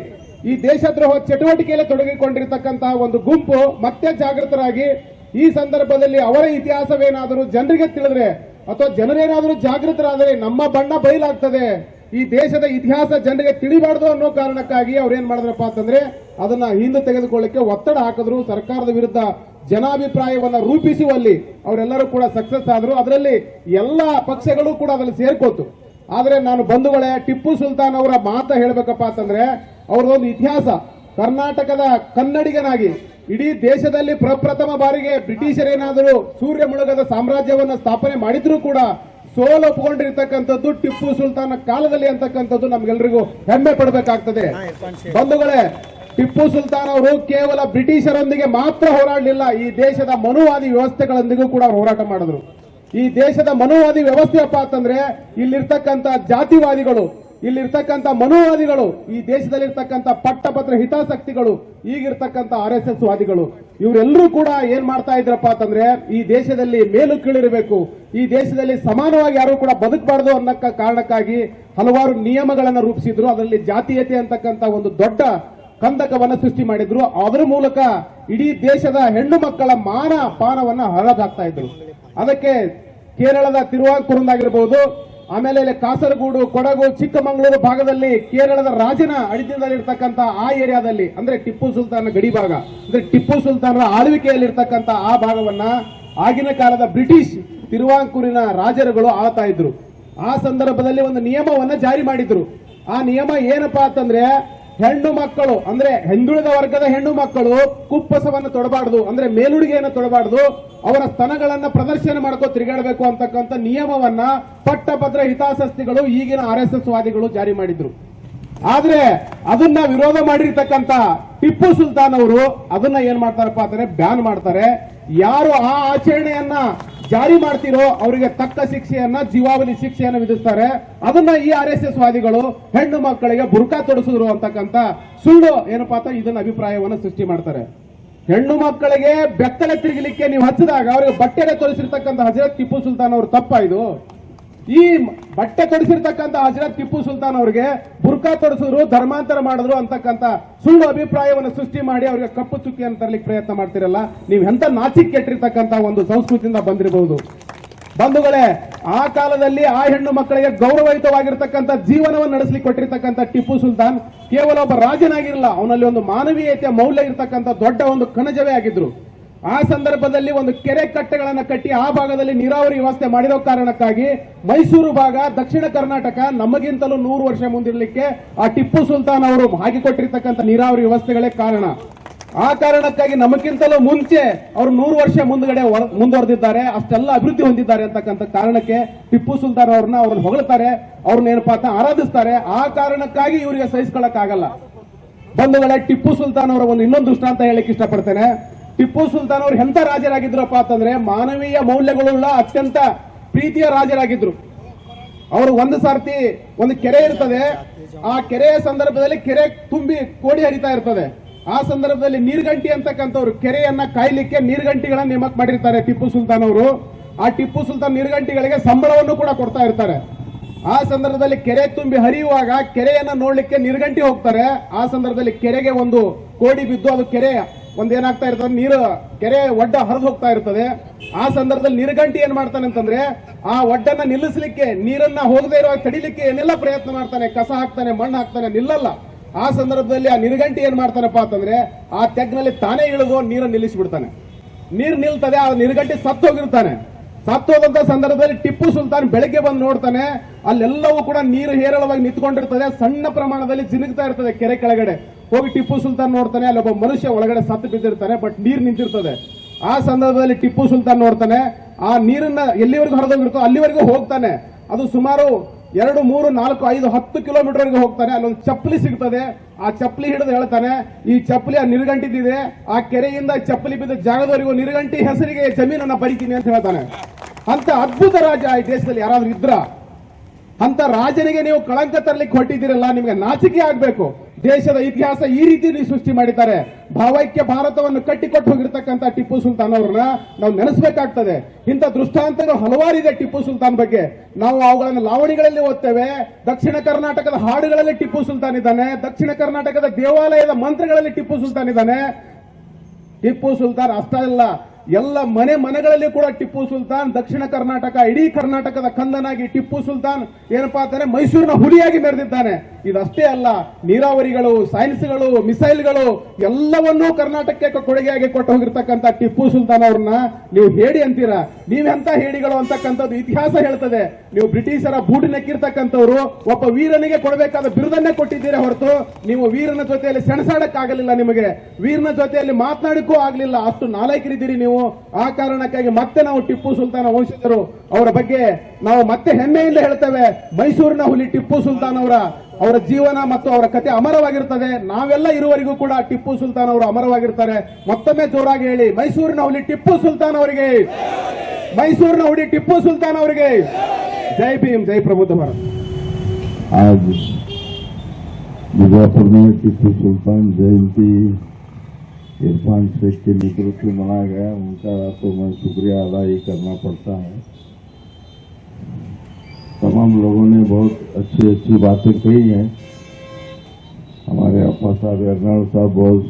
ಈ ದೇಶದ್ರೋಹ ಚಟುವಟಿಕೆಯಲ್ಲಿ ತೊಡಗಿಕೊಂಡಿರ್ತಕ್ಕಂತಹ ಒಂದು ಗುಂಪು ಮತ್ತೆ ಜಾಗೃತರಾಗಿ ಈ ಸಂದರ್ಭದಲ್ಲಿ ಅವರ ಇತಿಹಾಸವೇನಾದರೂ ಜನರಿಗೆ ತಿಳಿದ್ರೆ ಅಥವಾ ಜನರೇನಾದರೂ ಜಾಗೃತರಾದರೆ ನಮ್ಮ ಬಣ್ಣ ಬಯಲಾಗ್ತದೆ, ಈ ದೇಶದ ಇತಿಹಾಸ ಜನರಿಗೆ ತಿಳಿಬಾರ್ದು ಅನ್ನೋ ಕಾರಣಕ್ಕಾಗಿ ಅವ್ರೇನ್ ಮಾಡಿದ್ರಪ್ಪ ಅಂತಂದ್ರೆ ಅದನ್ನ ಹಿಂದೆ ತೆಗೆದುಕೊಳ್ಳಿಕ್ಕೆ ಒತ್ತಡ ಹಾಕಿದ್ರು. ಸರ್ಕಾರದ ವಿರುದ್ಧ ಜನಾಭಿಪ್ರಾಯವನ್ನ ರೂಪಿಸುವಲ್ಲಿ ಅವರೆಲ್ಲರೂ ಕೂಡ ಸಕ್ಸಸ್ ಆದ್ರು. ಅದರಲ್ಲಿ ಎಲ್ಲ ಪಕ್ಷಗಳು ಕೂಡ ಅದರಲ್ಲಿ ಸೇರ್ಕೋತು. ಆದ್ರೆ ನಾನು ಬಂಧುಗಳೇ, ಟಿಪ್ಪು ಸುಲ್ತಾನ್ ಅವರ ಮಾತ ಹೇಳ್ಬೇಕಪ್ಪ ಅಂತಂದ್ರೆ ಅವರದೊಂದು ಇತಿಹಾಸ. ಕರ್ನಾಟಕದ ಕನ್ನಡಿಗನಾಗಿ ಇಡೀ ದೇಶದಲ್ಲಿ ಪ್ರಪ್ರಥಮ ಬಾರಿಗೆ ಬ್ರಿಟಿಷರೇನಾದರೂ ಸೂರ್ಯ ಮುಳುಗದ ಸಾಮ್ರಾಜ್ಯವನ್ನ ಸ್ಥಾಪನೆ ಮಾಡಿದ್ರು ಕೂಡ ಸೋಲು ಒಪ್ಪಿಕೊಂಡಿರ್ತಕ್ಕಂಥದ್ದು ಟಿಪ್ಪು ಸುಲ್ತಾನ್ ಕಾಲದಲ್ಲಿ ಅಂತಕ್ಕಂಥದ್ದು ನಮ್ಗೆಲ್ರಿಗೂ ಹೆಮ್ಮೆ ಪಡಬೇಕಾಗ್ತದೆ. ಬಂಧುಗಳೇ, ಟಿಪ್ಪು ಸುಲ್ತಾನ್ ಅವರು ಕೇವಲ ಬ್ರಿಟಿಷರೊಂದಿಗೆ ಮಾತ್ರ ಹೋರಾಡಲಿಲ್ಲ, ಈ ದೇಶದ ಮನುವಾದಿ ವ್ಯವಸ್ಥೆಗಳೊಂದಿಗೂ ಕೂಡ ಅವರು ಹೋರಾಟ ಮಾಡಿದ್ರು. ಈ ದೇಶದ ಮನುವಾದಿ ವ್ಯವಸ್ಥೆಯಪ್ಪ ಅಂತಂದ್ರೆ ಇಲ್ಲಿರ್ತಕ್ಕಂಥ ಜಾತಿವಾದಿಗಳು, ಇಲ್ಲಿರ್ತಕ್ಕಂಥ ಮನುವಾದಿಗಳು, ಈ ದೇಶದಲ್ಲಿರ್ತಕ್ಕಂಥ ಪಟ್ಟಭದ್ರ ಹಿತಾಸಕ್ತಿಗಳು, ಈಗಿರ್ತಕ್ಕಂಥ RSS ವಾದಿಗಳು, ಇವರೆಲ್ಲರೂ ಕೂಡ ಏನ್ ಮಾಡ್ತಾ ಇದ್ರಪ್ಪ ಅಂತಂದ್ರೆ ಈ ದೇಶದಲ್ಲಿ ಮೇಲು ಕೀಳಿರಬೇಕು, ಈ ದೇಶದಲ್ಲಿ ಸಮಾನವಾಗಿ ಯಾರು ಕೂಡ ಬದುಕಬಾರದು ಅನ್ನೋ ಕಾರಣಕ್ಕಾಗಿ ಹಲವಾರು ನಿಯಮಗಳನ್ನು ರೂಪಿಸಿದ್ರು. ಅದರಲ್ಲಿ ಜಾತೀಯತೆ ಅಂತಕ್ಕಂಥ ಒಂದು ದೊಡ್ಡ ಕಂದಕವನ್ನ ಸೃಷ್ಟಿ ಮಾಡಿದ್ರು. ಅದರ ಮೂಲಕ ಇಡೀ ದೇಶದ ಹೆಣ್ಣು ಮಕ್ಕಳ ಮಾನ ಪಾನವನ್ನ ಹರದಾಗ್ತಾ ಇದ್ರು. ಅದಕ್ಕೆ ಕೇರಳದ ತಿರುವಾಂಕೂರಿನಾಗಿರ್ಬೋದು, ಆಮೇಲೆ ಕಾಸರಗೋಡು, ಕೊಡಗು, ಚಿಕ್ಕಮಗಳೂರು ಭಾಗದಲ್ಲಿ ಕೇರಳದ ರಾಜನ ಅಡಿತದಲ್ಲಿರ್ತಕ್ಕಂಥ ಆ ಏರಿಯಾದಲ್ಲಿ ಅಂದ್ರೆ ಟಿಪ್ಪು ಸುಲ್ತಾನ್ ಗಡಿ ಭಾಗ ಅಂದ್ರೆ ಟಿಪ್ಪು ಸುಲ್ತಾನರ ಆಳ್ವಿಕೆಯಲ್ಲಿರ್ತಕ್ಕಂಥ ಆ ಭಾಗವನ್ನ ಆಗಿನ ಕಾಲದ ಬ್ರಿಟಿಷ್ ತಿರುವಾಂಕೂರಿನ ರಾಜರುಗಳು ಆಳ್ತಾ ಇದ್ರು. ಆ ಸಂದರ್ಭದಲ್ಲಿ ಒಂದು ನಿಯಮವನ್ನ ಜಾರಿ ಮಾಡಿದ್ರು. ಆ ನಿಯಮ ಏನಪ್ಪಾ ಅಂತಂದ್ರೆ ಹೆಣ್ಣು ಮಕ್ಕಳು ಅಂದ್ರೆ ಹಿಂದುಳಿದ ವರ್ಗದ ಹೆಣ್ಣು ಮಕ್ಕಳು ಕುಪ್ಪಸವನ್ನು ತೊಡಬಾರದು, ಅಂದ್ರೆ ಮೇಲುಡುಗೆಯನ್ನು ತೊಡಬಾರದು, ಅವರ ಸ್ತನಗಳನ್ನ ಪ್ರದರ್ಶನ ಮಾಡ್ಕೋ ತಿರುಗಾಡಬೇಕು ಅಂತಕ್ಕಂಥ ನಿಯಮವನ್ನ ಪಟ್ಟಭದ್ರ ಹಿತಾಸಕ್ತಿಗಳು, ಈಗಿನ RSS ವಾದಿಗಳು ಜಾರಿ ಮಾಡಿದ್ರು. ಆದ್ರೆ ಅದನ್ನ ವಿರೋಧ ಮಾಡಿರ್ತಕ್ಕಂಥ ಟಿಪ್ಪು ಸುಲ್ತಾನ್ ಅವರು ಅದನ್ನ ಏನ್ ಮಾಡ್ತಾರಪ್ಪ ಅಂದ್ರೆ ಬ್ಯಾನ್ ಮಾಡ್ತಾರೆ. ಯಾರು ಆ ಆಚರಣೆಯನ್ನ ಜಾರಿ ಮಾಡ್ತಿರೋ ಅವರಿಗೆ ತಕ್ಕ ಶಿಕ್ಷೆಯನ್ನ, ಜೀವಾವಧಿ ಶಿಕ್ಷೆಯನ್ನ ವಿಧಿಸ್ತಾರೆ. ಅದನ್ನ ಈ RSS ವಾದಿಗಳು ಹೆಣ್ಣು ಮಕ್ಕಳಿಗೆ ಬುರ್ಕಾ ತೊಡಿಸಿದ್ರು ಅಂತಕ್ಕಂಥ ಸುಳ್ಳು ಏನಪ್ಪಾ ಅಂತ ಇದನ್ನ ಅಭಿಪ್ರಾಯವನ್ನು ಸೃಷ್ಟಿ ಮಾಡ್ತಾರೆ. ಹೆಣ್ಣು ಮಕ್ಕಳಿಗೆ ಬೆತ್ತಲೆ ತಿರುಗಲಿಕ್ಕೆ ನೀವು ಹಚ್ಚಿದಾಗ ಅವರಿಗೆ ಬಟ್ಟೆಗೆ ತೊಡಿಸಿರ್ತಕ್ಕಂಥ ಹಜರತ್ ಟಿಪ್ಪು ಸುಲ್ತಾನ್ ಅವರು ತಪ್ಪಾಯ್ತು. ಈ ಬಟ್ಟೆ ತೊಡಿಸಿರ್ತಕ್ಕಂಥ ಹಜರತ್ ಟಿಪ್ಪು ಸುಲ್ತಾನ್ ಅವರಿಗೆ ಬುರ್ಕಾ ತೊಡಿಸಿದ್ರು, ಧರ್ಮಾಂತರ ಮಾಡಿದ್ರು ಅಂತಕ್ಕಂಥ ಸುಳ್ಳು ಅಭಿಪ್ರಾಯವನ್ನು ಸೃಷ್ಟಿ ಮಾಡಿ ಅವರಿಗೆ ಕಪ್ಪು ಚುಕ್ಕಿಯನ್ನು ತರಲಿಕ್ಕೆ ಪ್ರಯತ್ನ ಮಾಡ್ತಿರಲ್ಲ. ನೀವು ಎಂತ ನಾಚಿಕೆ ಕೆಟ್ಟಿರ್ತಕ್ಕಂಥ ಒಂದು ಸಂಸ್ಕೃತಿಯಿಂದ ಬಂದಿರಬಹುದು. ಬಂಧುಗಳೇ, ಆ ಕಾಲದಲ್ಲಿ ಆ ಹೆಣ್ಣು ಮಕ್ಕಳಿಗೆ ಗೌರವಯುತವಾಗಿರ್ತಕ್ಕಂಥ ಜೀವನವನ್ನು ನಡೆಸಲಿಕ್ಕೆ ಕೊಟ್ಟಿರ್ತಕ್ಕಂಥ ಟಿಪ್ಪು ಸುಲ್ತಾನ್ ಕೇವಲ ಒಬ್ಬ ರಾಜನಾಗಿರಲ್ಲ, ಅವನಲ್ಲಿ ಒಂದು ಮಾನವೀಯತೆಯ ಮೌಲ್ಯ ಇರತಕ್ಕಂಥ ದೊಡ್ಡ ಒಂದು ಕಣಜವೇ ಆಗಿದ್ರು. ಆ ಸಂದರ್ಭದಲ್ಲಿ ಒಂದು ಕೆರೆ ಕಟ್ಟೆಗಳನ್ನು ಕಟ್ಟಿ ಆ ಭಾಗದಲ್ಲಿ ನೀರಾವರಿ ವ್ಯವಸ್ಥೆ ಮಾಡಿರೋ ಕಾರಣಕ್ಕಾಗಿ ಮೈಸೂರು ಭಾಗ, ದಕ್ಷಿಣ ಕರ್ನಾಟಕ ನಮಗಿಂತಲೂ 100 ವರ್ಷ ಮುಂದಿರಲಿಕ್ಕೆ ಆ ಟಿಪ್ಪು ಸುಲ್ತಾನ್ ಅವರು ಹಾಕಿಕೊಟ್ಟಿರ್ತಕ್ಕಂಥ ನೀರಾವರಿ ವ್ಯವಸ್ಥೆಗಳೇ ಕಾರಣ. ಆ ಕಾರಣಕ್ಕಾಗಿ ನಮಗಿಂತಲೂ ಮುಂಚೆ ಅವರು 100 ವರ್ಷ ಮುಂದ್ಗಡೆ ಮುಂದುವರೆದಿದ್ದಾರೆ, ಅಷ್ಟೆಲ್ಲ ಅಭಿವೃದ್ಧಿ ಹೊಂದಿದ್ದಾರೆ ಅಂತಕ್ಕಂಥ ಕಾರಣಕ್ಕೆ ಟಿಪ್ಪು ಸುಲ್ತಾನ್ ಅವ್ರನ್ನ ಹೊಗಳ್ತಾರೆ, ಅವ್ರನ್ನ ಏನಪ್ಪಾ ಅಂತ ಆರಾಧಿಸ್ತಾರೆ. ಆ ಕಾರಣಕ್ಕಾಗಿ ಇವರಿಗೆ ಸಹಿಸ್ಕೊಳ್ಳಕ್ಕಾಗಲ್ಲ. ಬಂಧುಗಳೇ, ಟಿಪ್ಪು ಸುಲ್ತಾನ್ ಅವರ ಒಂದು ಇನ್ನೊಂದು ದೃಷ್ಟಾಂತ ಹೇಳಲಿಕ್ಕೆ ಇಷ್ಟಪಡ್ತೇನೆ. ಟಿಪ್ಪು ಸುಲ್ತಾನ್ ಅವರು ಎಂತ ರಾಜರಾಗಿದ್ರಪ್ಪ ಅಂತಂದ್ರೆ ಮಾನವೀಯ ಮೌಲ್ಯಗಳುಳ್ಳ ಅತ್ಯಂತ ಪ್ರೀತಿಯ ರಾಜರಾಗಿದ್ರು. ಅವರು ಒಂದು ಸಾರ್ತಿ ಒಂದು ಕೆರೆ ಇರ್ತದೆ, ಆ ಕೆರೆಯ ಸಂದರ್ಭದಲ್ಲಿ ಕೆರೆ ತುಂಬಿ ಕೋಡಿ ಹರಿತಾ ಇರ್ತದೆ. ಆ ಸಂದರ್ಭದಲ್ಲಿ ನೀರ್ಗಂಟಿ ಅಂತಕ್ಕಂಥವ್ರು ಕೆರೆಯನ್ನ ಕಾಯ್ಲಿಕ್ಕೆ ನೀರ್ಗಂಟಿಗಳನ್ನ ನೇಮಕ ಮಾಡಿರ್ತಾರೆ ಟಿಪ್ಪು ಸುಲ್ತಾನ್ ಅವರು. ಆ ಟಿಪ್ಪು ಸುಲ್ತಾನ್ ನೀರ್ಗಂಟಿಗಳಿಗೆ ಸಂಬಳವನ್ನು ಕೂಡ ಕೊಡ್ತಾ ಇರ್ತಾರೆ. ಆ ಸಂದರ್ಭದಲ್ಲಿ ಕೆರೆ ತುಂಬಿ ಹರಿಯುವಾಗ ಕೆರೆಯನ್ನ ನೋಡ್ಲಿಕ್ಕೆ ನೀರ್ಗಂಟಿ ಹೋಗ್ತಾರೆ. ಆ ಸಂದರ್ಭದಲ್ಲಿ ಕೆರೆಗೆ ಒಂದು ಕೋಡಿ ಬಿದ್ದು ಅದು ಕೆರೆ ಒಂದೇನಾಗ್ತಾ ಇರ್ತದೆ, ನೀರು ಕೆರೆ ಒಡ್ಡ ಹರಿದು ಹೋಗ್ತಾ ಇರ್ತದೆ. ಆ ಸಂದರ್ಭದಲ್ಲಿ ನೀರುಗಂಟಿ ಏನ್ ಮಾಡ್ತಾನೆ ಅಂತಂದ್ರೆ ಆ ಒಡ್ಡನ್ನ ನಿಲ್ಲಿಸಲಿಕ್ಕೆ, ನೀರನ್ನ ಹೋಗದೆ ಇರೋ ತಡಿಲಿಕ್ಕೆ ಏನೆಲ್ಲ ಪ್ರಯತ್ನ ಮಾಡ್ತಾನೆ, ಕಸ ಹಾಕ್ತಾನೆ, ಮಣ್ಣು ಹಾಕ್ತಾನೆ, ನಿಲ್ಲಲ್ಲ. ಆ ಸಂದರ್ಭದಲ್ಲಿ ಆ ನೀರುಗಂಟಿ ಏನ್ ಮಾಡ್ತಾನಪ್ಪ ಅಂತಂದ್ರೆ ಆ ತೆಗ್ನಲ್ಲಿ ತಾನೇ ಇಳಿದು ನೀರನ್ನು ನಿಲ್ಲಿಸಿಬಿಡ್ತಾನೆ. ನೀರು ನಿಲ್ತದೆ, ಆ ನೀರುಗಂಟಿ ಸತ್ತು ಹೋಗಿರ್ತಾನೆ. ಸತ್ತೋದಂತ ಸಂದರ್ಭದಲ್ಲಿ ಟಿಪ್ಪು ಸುಲ್ತಾನ್ ಬೆಳಗ್ಗೆ ಬಂದು ನೋಡ್ತಾನೆ, ಅಲ್ಲೆಲ್ಲವೂ ಕೂಡ ನೀರು ಹೇರಳವಾಗಿ ನಿಂತ್ಕೊಂಡಿರ್ತದೆ, ಸಣ್ಣ ಪ್ರಮಾಣದಲ್ಲಿ ಜಿನುಗ್ತಾ ಇರ್ತದೆ ಕೆರೆ ಕೆಳಗಡೆ. ಹೋಗಿ ಟಿಪ್ಪು ಸುಲ್ತಾನ್ ನೋಡ್ತಾನೆ, ಅಲ್ಲೊಬ್ಬ ಮನುಷ್ಯ ಒಳಗಡೆ ಸತ್ತು ಬಿದ್ದಿರ್ತಾನೆ, ಬಟ್ ನೀರು ನಿಂತಿರ್ತದೆ. ಆ ಸಂದರ್ಭದಲ್ಲಿ ಟಿಪ್ಪು ಸುಲ್ತಾನ್ ನೋಡ್ತಾನೆ, ಆ ನೀರನ್ನ ಎಲ್ಲಿವರೆಗೂ ಹರಿದೋಗಿರ್ತೋ ಅಲ್ಲಿವರೆಗೂ ಹೋಗ್ತಾನೆ. ಅದು ಸುಮಾರು 2, 3, 4, 5, 10 ಕಿಲೋಮೀಟರ್ವರೆಗೂ ಹೋಗ್ತಾನೆ. ಅಲ್ಲೊಂದು ಚಪ್ಪಲಿ ಸಿಗ್ತದೆ, ಆ ಚಪ್ಪಲಿ ಹಿಡಿದು ಹೇಳ್ತಾನೆ, ಈ ಚಪ್ಪಲಿ ಆ ನೀರುಗಂಟಿದ್ದಿದೆ, ಆ ಕೆರೆಯಿಂದ ಚಪ್ಪಲಿ ಬಿದ್ದ ಜಾಗದವರೆಗೂ ನೀರುಗಂಟಿ ಹೆಸರಿಗೆ ಜಮೀನನ್ನ ಬರೀತೀನಿ ಅಂತ ಹೇಳ್ತಾನೆ. ಅಂತ ಅದ್ಭುತ ರಾಜ ಈ ದೇಶದಲ್ಲಿ ಯಾರಾದ್ರೂ ಇದ್ರ? ಅಂತ ರಾಜನಿಗೆ ನೀವು ಕಳಂಕ ತರಲಿಕ್ಕೆ ಹೊರಟಿದ್ದೀರಲ್ಲ, ನಿಮಗೆ ನಾಚಿಕೆ ಆಗ್ಬೇಕು. ದೇಶದ ಇತಿಹಾಸ ಈ ರೀತಿ ನೀವು ಸೃಷ್ಟಿ ಮಾಡಿದ್ದಾರೆ. ಭಾವೈಕ್ಯ ಭಾರತವನ್ನು ಕಟ್ಟಿಕೊಟ್ಟು ಹೋಗಿರ್ತಕ್ಕಂಥ ಟಿಪ್ಪು ಸುಲ್ತಾನ್ ಅವ್ರನ್ನ ನಾವು ನೆನೆಸಬೇಕಾಗ್ತದೆ. ಇಂಥ ದೃಷ್ಟಾಂತಗಳು ಹಲವಾರಿದೆ ಟಿಪ್ಪು ಸುಲ್ತಾನ್ ಬಗ್ಗೆ. ನಾವು ಅವುಗಳನ್ನು ಲಾವಣಿಗಳಲ್ಲಿ ಓದ್ತೇವೆ. ದಕ್ಷಿಣ ಕರ್ನಾಟಕದ ಹಾಡುಗಳಲ್ಲಿ ಟಿಪ್ಪು ಸುಲ್ತಾನ್ ಇದ್ದಾನೆ, ದಕ್ಷಿಣ ಕರ್ನಾಟಕದ ದೇವಾಲಯದ ಮಂತ್ರಗಳಲ್ಲಿ ಟಿಪ್ಪು ಸುಲ್ತಾನ್ ಇದ್ದಾನೆ. ಟಿಪ್ಪು ಸುಲ್ತಾನ್ ಅಷ್ಟೇ ಅಲ್ಲ, ಎಲ್ಲ ಮನೆಗಳಲ್ಲಿ ಕೂಡ ಟಿಪ್ಪು ಸುಲ್ತಾನ್, ದಕ್ಷಿಣ ಕರ್ನಾಟಕ, ಇಡೀ ಕರ್ನಾಟಕದ ಕಂದನಾಗಿ ಟಿಪ್ಪು ಸುಲ್ತಾನ್ ಏನಪ್ಪಾ ಅಂತಾನೆ ಮೈಸೂರಿನ ಹುಲಿಯಾಗಿ ಮೆರೆದಿದ್ದಾನೆ. ಇದಷ್ಟೇ ಅಲ್ಲ, ನೀರಾವರಿಗಳು, ಸೈನ್ಸ್ಗಳು, ಮಿಸೈಲ್ಗಳು ಎಲ್ಲವನ್ನೂ ಕರ್ನಾಟಕಕ್ಕೆ ಕೊಡುಗೆಯಾಗಿ ಕೊಟ್ಟು ಹೋಗಿರ್ತಕ್ಕಂಥ ಟಿಪ್ಪು ಸುಲ್ತಾನ್ ಅವ್ರನ್ನ ನೀವು ಹೇಡಿ ಅಂತೀರಾ. ನೀವೆಂತ ಹೇಡಿಗಳು ಅಂತಕ್ಕಂಥದ್ದು ಇತಿಹಾಸ ಹೇಳ್ತದೆ. ನೀವು ಬ್ರಿಟಿಷರ ಬೂಟಿ ನೆಕ್ಕಿರ್ತಕ್ಕಂಥವ್ರು, ಒಬ್ಬ ವೀರನಿಗೆ ಕೊಡಬೇಕಾದ ಬಿರುದನ್ನೇ ಕೊಟ್ಟಿದ್ದೀರಾ ಹೊರತು ನೀವು ವೀರನ ಜೊತೆಯಲ್ಲಿ ಸೆಣಸಾಡಕ್ಕಾಗಲಿಲ್ಲ, ನಿಮಗೆ ವೀರನ ಜೊತೆಯಲ್ಲಿ ಮಾತನಾಡಕ್ಕೂ ಆಗಲಿಲ್ಲ. ಅಷ್ಟು ನಾಲಾಯಕರಿದ್ದೀರಿ ನೀವು. ಆ ಕಾರಣಕ್ಕಾಗಿ ಮತ್ತೆ ನಾವು ಟಿಪ್ಪು ಸುಲ್ತಾನ ವಂಶಜರು ಅವರ ಬಗ್ಗೆ ನಾವು ಮತ್ತೆ ಹೆಮ್ಮೆಯಿಂದ ಹೇಳ್ತೇವೆ. ಮೈಸೂರಿನ ಹುಲಿ ಟಿಪ್ಪು ಸುಲ್ತಾನ್ ಅವರ ಜೀವನ ಮತ್ತು ಅವರ ಕಥೆ ಅಮರವಾಗಿರ್ತದೆ. ನಾವೆಲ್ಲ ಇರುವವರೆಗೂ ಕೂಡ ಟಿಪ್ಪು ಸುಲ್ತಾನ್ ಅವರು ಅಮರವಾಗಿರ್ತಾರೆ. ಮತ್ತೊಮ್ಮೆ ಜೋರಾಗಿ ಹೇಳಿ, ಮೈಸೂರಿನ ಹುಲಿ ಟಿಪ್ಪು ಸುಲ್ತಾನ್ ಅವರಿಗೆ, ಮೈಸೂರಿನ ಹುಲಿ ಟಿಪ್ಪು ಸುಲ್ತಾನ್ ಅವರಿಗೆ. ಜೈ ಭೀಮ್, ಜೈ ಪ್ರಬುದ್ಧ ಭಾರತ್. आज बीजापुर में टीपू सुल्तान जयंती इरफान शेख के नेतृत्व में मनाया गया। उनका तो मैं शुक्रिया अदा ही करना पड़ता है। तमाम लोगों ने बहुत अच्छी अच्छी बातें कही हैं। हमारे अप्पा साहब एर्नाड साहब बहुत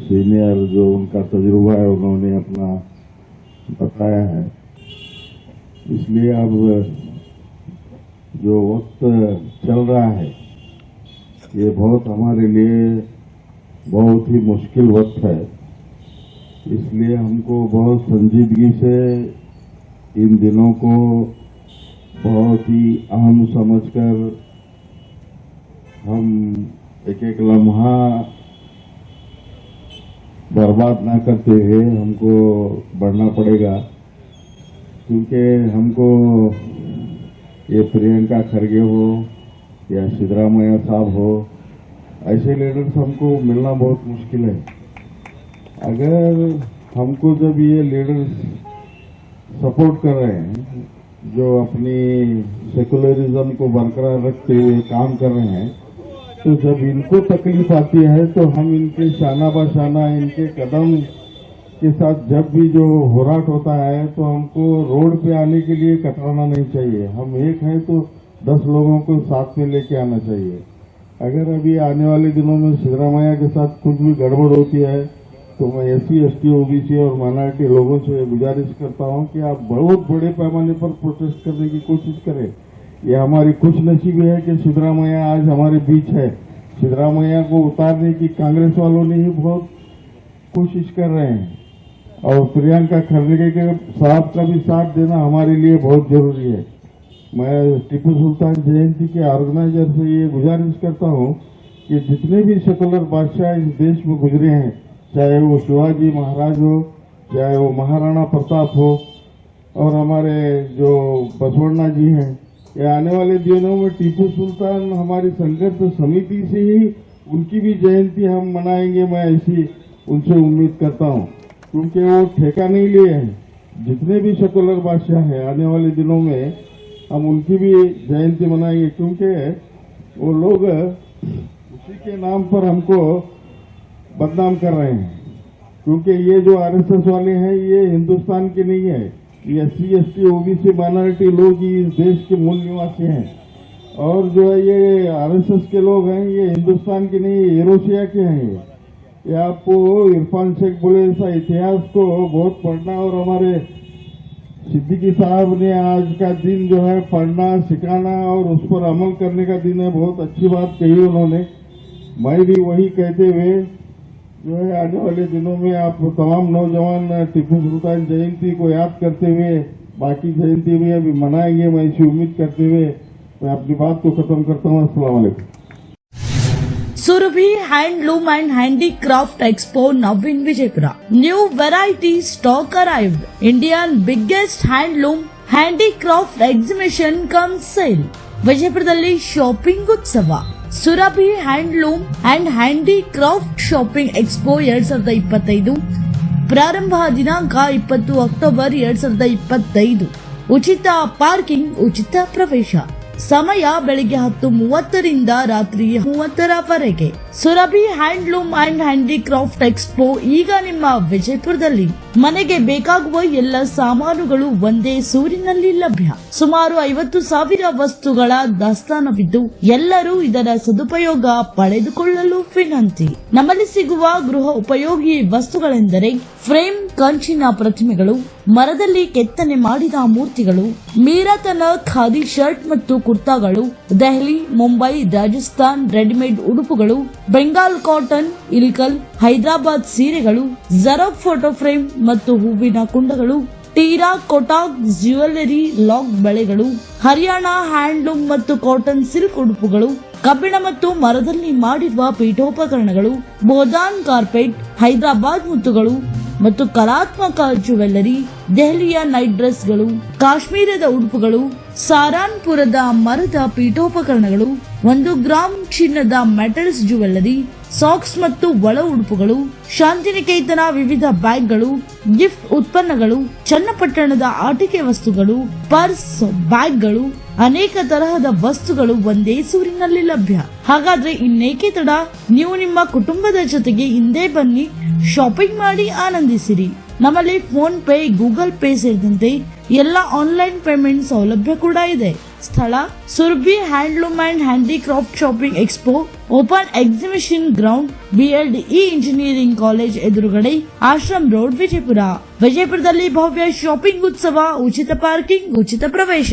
सीनियर, जो उनका तजुर्बा है उन्होंने अपना बताया है। इसलिए अब जो वक्त चल रहा है ये बहुत हमारे लिए बहुत ही मुश्किल वक्त है। इसलिए हमको बहुत संजीदगी से इन दिनों को बहुत ही अहम समझकर हम एक एक लम्हा बर्बाद ना करते हुए हमको बढ़ना पड़ेगा। क्योंकि हमको ये प्रियंका खरगे हो या सिद्धरामैया साहब हो, ऐसे लीडर्स हमको मिलना बहुत मुश्किल है। अगर हमको जब ये लीडर्स सपोर्ट कर रहे हैं, जो अपनी सेकुलरिज्म को बरकरार रखते हुए काम कर रहे हैं, तो जब इनको तकलीफ आती है तो हम इनके शाना बशाना, इनके कदम के साथ जब भी जो होराट होता है तो हमको रोड पे आने के लिए कतराना नहीं चाहिए। हम एक हैं तो 10 लोगों को साथ में लेके आना चाहिए। अगर अभी आने वाले दिनों में सिद्धरामैया के साथ कुछ भी गड़बड़ होती है तो मैं SC, ST, OBC और माइनॉरिटी लोगों से गुजारिश करता हूं कि आप बहुत बड़े पैमाने पर प्रोटेस्ट करने की कोशिश करें। ये हमारी खुशनसीबी है कि सिद्धरामैया आज हमारे बीच है। सिद्धरामैया को उतारने की कांग्रेस वालों ने ही बहुत कोशिश कर रहे हैं और प्रियंका खरगे के साहब का भी साथ देना हमारे लिए बहुत जरूरी है। मैं टीपू सुल्तान जयंती के ऑर्गेनाइजर से ये गुजारिश करता हूँ कि जितने भी सेकुलर बादशाह इस देश में गुजरे हैं, चाहे वो शिवाजी महाराज हो, चाहे वो महाराणा प्रताप हो, और हमारे जो बसवण्णा जी हैं, ये आने वाले दिनों में टीपू सुल्तान हमारी संघर्ष समिति से ही उनकी भी जयंती हम मनाएंगे। मैं ऐसी उनसे उम्मीद करता हूँ, क्योंकि वो ठेका नहीं लिए हैं। जितने भी सेकुलर बादशाह हैं, आने वाले दिनों में हम उनकी भी जयंती मनाएंगे, क्योंकि वो लोग उसी के नाम पर हमको बदनाम कर रहे हैं। क्योंकि ये जो RSS वाले हैं ये हिंदुस्तान के नहीं है, ये SC, ST, OBC माइनॉरिटी लोग ही इस देश के मूल निवासी हैं। और जो है ये RSS के लोग हैं ये हिंदुस्तान के नहीं, एरोशिया के हैं। ये आपको इरफान शेख बोले ऐसा इतिहास को बहुत पढ़ना, और हमारे सिद्दीकी साहब ने आज का दिन जो है पढ़ना सिखाना और उस पर अमल करने का दिन है। बहुत अच्छी बात कही उन्होंने। मैं भी वही कहते हुए जो है आने वाले दिनों में आप तमाम नौजवान टीपू सुल्तान जयंती को याद करते हुए बाकी जयंती भी अभी मनाएंगे, मैं ऐसी उम्मीद करते हुए मैं अपनी बात को खत्म करता हूँ। अस्सलाम वालेकुम। Surabhi Handloom and Handicraft Expo now in Vijaypura. New variety stock arrived. Indian biggest handloom handicraft exhibition comes sale. ವಿಜಯಪುರದಲ್ಲಿ ಶಾಪಿಂಗ್ ಉತ್ಸವ. Surabhi handloom and handicraft shopping expo 2025 ಪ್ರಾರಂಭ ದಿನಾಂಕ 20 ಅಕ್ಟೋಬರ್ 2025. ಉಚಿತ ಪಾರ್ಕಿಂಗ್, ಉಚಿತ ಪ್ರವೇಶ. ಸಮಯ ಬೆಳಿಗ್ಗೆ 10:30 ರಾತ್ರಿ 30 Surabhi handloom and handicraft expo ಈಗ ನಿಮ್ಮ ವಿಜಯಪುರದಲ್ಲಿ. ಮನೆಗೆ ಬೇಕಾಗುವ ಎಲ್ಲ ಸಾಮಾನುಗಳು ಒಂದೇ ಸೂರಿನಲ್ಲಿ ಲಭ್ಯ. ಸುಮಾರು 50,000 ವಸ್ತುಗಳ ದಾಸ್ತಾನವಿದ್ದು ಎಲ್ಲರೂ ಇದರ ಸದುಪಯೋಗ ಪಡೆದುಕೊಳ್ಳಲು ವಿನಂತಿ. ನಮ್ಮಲ್ಲಿ ಸಿಗುವ ಗೃಹ ಉಪಯೋಗಿ ವಸ್ತುಗಳೆಂದರೆ ಫ್ರೇಮ್ ಕಂಚಿನ ಪ್ರತಿಮೆಗಳು, ಮರದಲ್ಲಿ ಕೆತ್ತನೆ ಮಾಡಿದ ಮೂರ್ತಿಗಳು, ಮೀರತನ ಖಾದಿ ಶರ್ಟ್ ಮತ್ತು ಕುರ್ತಾಗಳು, ದೆಹಲಿ, ಮುಂಬೈ, ರಾಜಸ್ಥಾನ್ ರೆಡಿಮೇಡ್ ಉಡುಪುಗಳು, ಬೆಂಗಾಲ್ ಕಾಟನ್, ಇಲ್ಕಲ್, ಹೈದರಾಬಾದ್ ಸೀರೆಗಳು, ಜರೋಕ್ ಫೋಟೋ ಫ್ರೇಮ್ ಮತ್ತು ಹೂವಿನ ಕುಂಡಗಳು, ಟೀರಾ ಕೊಟಾಕ್ ಜ್ಯುವೆಲರಿ ಲಾಕ್ ಬಳೆಗಳು, ಹರಿಯಾಣ ಹ್ಯಾಂಡ್ಲೂಮ್ ಮತ್ತು ಕಾಟನ್ ಸಿಲ್ಕ್ ಉಡುಪುಗಳು, ಕಬ್ಬಿಣ ಮತ್ತು ಮರದಲ್ಲಿ ಮಾಡಿರುವ ಪೀಠೋಪಕರಣಗಳು, ಬೋದಾನ್ ಕಾರ್ಪೆಟ್, ಹೈದರಾಬಾದ್ ಮುತ್ತುಗಳು ಮತ್ತು ಕಲಾತ್ಮಕ ಜ್ಯುವೆಲರಿ, ದೆಹಲಿಯ ನೈಟ್ ಡ್ರೆಸ್ಗಳು, ಕಾಶ್ಮೀರದ ಉಡುಪುಗಳು, ಸಾರಾನ್ಪುರದ ಮರದ ಪೀಠೋಪಕರಣಗಳು, 1 ಗ್ರಾಂ ಚಿನ್ನದ ಮೆಟಲ್ಸ್ ಜ್ಯುವೆಲರಿ, ಸಾಕ್ಸ್ ಮತ್ತು ಒಳ ಉಡುಪುಗಳು, ಶಾಂತಿನಿಕೇತನ ವಿವಿಧ ಬ್ಯಾಗ್ಗಳು, ಗಿಫ್ಟ್ ಉತ್ಪನ್ನಗಳು, ಚನ್ನಪಟ್ಟಣದ ಆಟಿಕೆ ವಸ್ತುಗಳು, ಪರ್ಸ್, ಬ್ಯಾಗ್ಗಳು, ಅನೇಕ ತರಹದ ವಸ್ತುಗಳು ಒಂದೇ ಸೂರಿನಲ್ಲಿ ಲಭ್ಯ. ಹಾಗಾದ್ರೆ ಇನ್ನೇಕೆ ತಡ? ನೀವು ನಿಮ್ಮ ಕುಟುಂಬದ ಜೊತೆಗೆ ಹಿಂದೆ ಬನ್ನಿ, ಶಾಪಿಂಗ್ ಮಾಡಿ ಆನಂದಿಸಿರಿ. ನಮ್ಮಲ್ಲಿ ಫೋನ್ ಪೇ, ಗೂಗಲ್ ಪೇ ಸೇರಿದಂತೆ ಎಲ್ಲ ಆನ್ಲೈನ್ ಪೇಮೆಂಟ್ ಸೌಲಭ್ಯ ಕೂಡ ಇದೆ. ಸ್ಥಳ Surabhi handloom and handicraft shopping expo, open exhibition ground, BLDE engineering college ಎದುರುಗಡೆ, ಆಶ್ರಮ್ ರೋಡ್, ವಿಜಯಪುರ. ವಿಜಯಪುರದಲ್ಲಿ ಭವ್ಯ ಶಾಪಿಂಗ್ ಉತ್ಸವ, ಉಚಿತ ಪಾರ್ಕಿಂಗ್, ಉಚಿತ ಪ್ರವೇಶ.